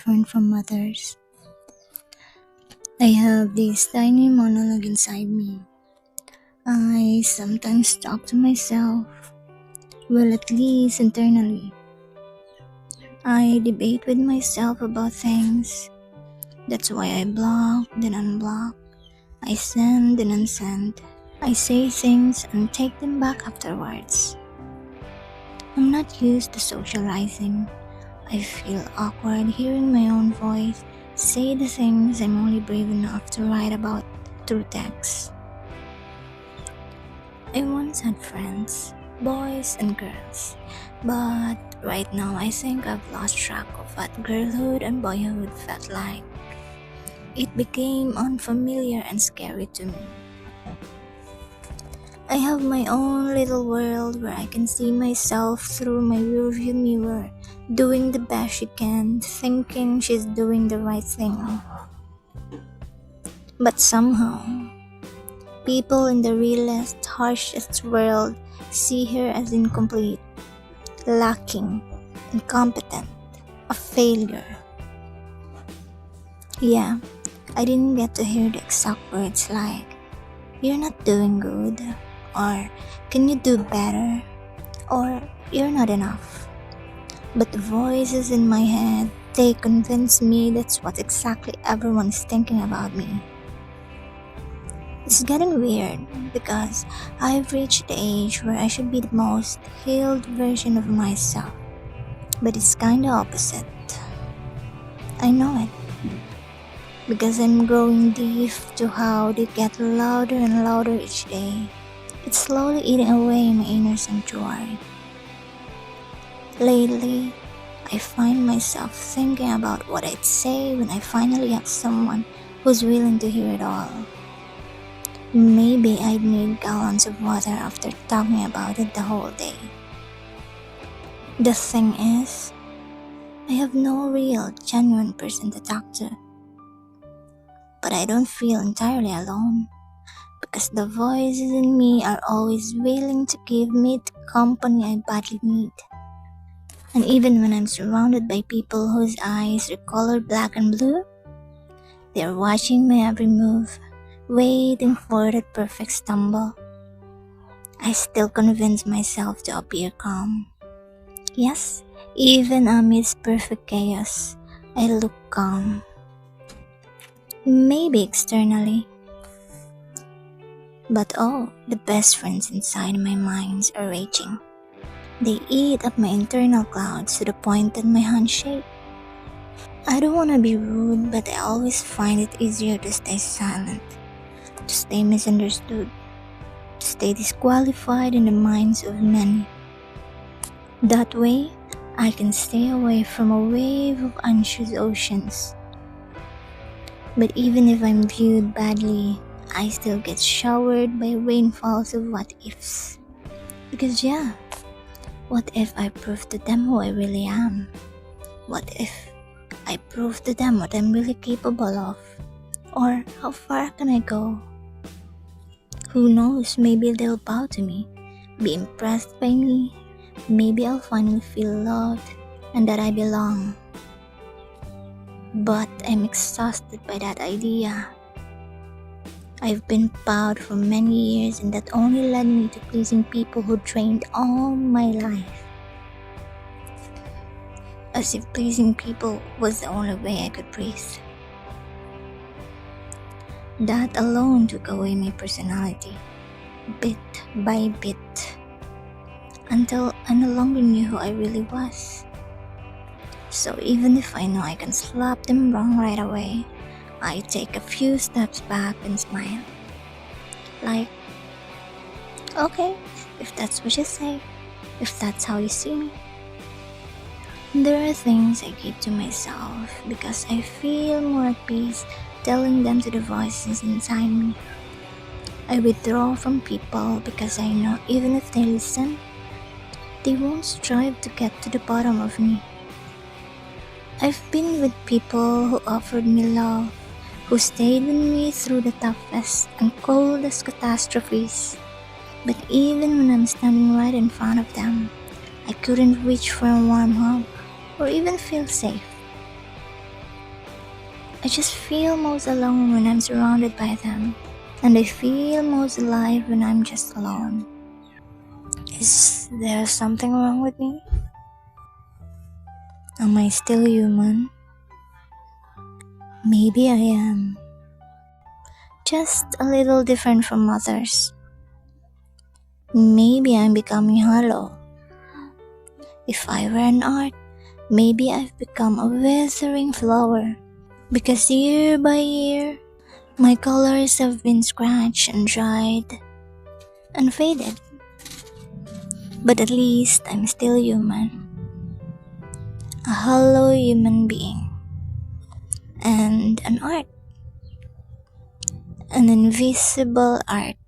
different from others. I have this tiny monologue inside me. I sometimes talk to myself, well, at least internally. I debate with myself about things. That's why I block, then unblock. I send, then unsend. I say things and take them back afterwards. I'm not used to socializing. I feel awkward hearing my own voice say the things I'm only brave enough to write about through text. I once had friends, boys and girls, but right now I think I've lost track of what girlhood and boyhood felt like. It became unfamiliar and scary to me. I have my own little world where I can see myself through my rearview mirror, doing the best she can, thinking she's doing the right thing. But somehow, people in the realest, harshest world see her as incomplete, lacking, incompetent, a failure. Yeah, I didn't get to hear the exact words like, "You're not doing good," or "Can you do better?" or "You're not enough." But the voices in my head, they convince me that's what exactly everyone's thinking about me. It's getting weird because I've reached the age where I should be the most healed version of myself. But it's kinda opposite. I know it. Because I'm growing deaf to how they get louder and louder each day. It's slowly eating away my inner sanctuary. Lately, I find myself thinking about what I'd say when I finally have someone who's willing to hear it all. Maybe I'd need gallons of water after talking about it the whole day. The thing is, I have no real, genuine person to talk to. But I don't feel entirely alone, because the voices in me are always willing to give me the company I badly need. And even when I'm surrounded by people whose eyes are colored black and blue, they're watching my every move, waiting for that perfect stumble. I still convince myself to appear calm. Yes, even amidst perfect chaos, I look calm. Maybe externally. But the best friends inside my minds are raging. They eat up my internal clouds to the point that my hands shake. I don't want to be rude, but I always find it easier to stay silent, to stay misunderstood, to stay disqualified in the minds of many. That way, I can stay away from a wave of anxious oceans. But even if I'm viewed badly, I still get showered by rainfalls of what ifs. Because what if I prove to them who I really am? What if I prove to them what I'm really capable of? Or how far can I go? Who knows, maybe they'll bow to me, be impressed by me. Maybe I'll finally feel loved and that I belong. But I'm exhausted by that idea. I've been proud for many years, and that only led me to pleasing people who drained all my life. As if pleasing people was the only way I could breathe. That alone took away my personality, bit by bit, until I no longer knew who I really was. So even if I know I can slap them wrong right away, I take a few steps back and smile. Like, okay, if that's what you say, if that's how you see me. There are things I keep to myself because I feel more at peace telling them to the voices inside me. I withdraw from people because I know even if they listen, they won't strive to get to the bottom of me. I've been with people who offered me love, who stayed with me through the toughest and coldest catastrophes. But even when I'm standing right in front of them, I couldn't reach for a warm hug or even feel safe. just feel most alone when I'm surrounded by them, and I feel most alive when I'm just alone. Is there something wrong with me? Am I still human? Maybe I am. Just a little different from others. Maybe I'm becoming hollow. If I were an art, maybe I've become a withering flower. Because year by year, my colors have been scratched and dried and faded. But at least I'm still human. A hollow human being. And an art. An invisible art.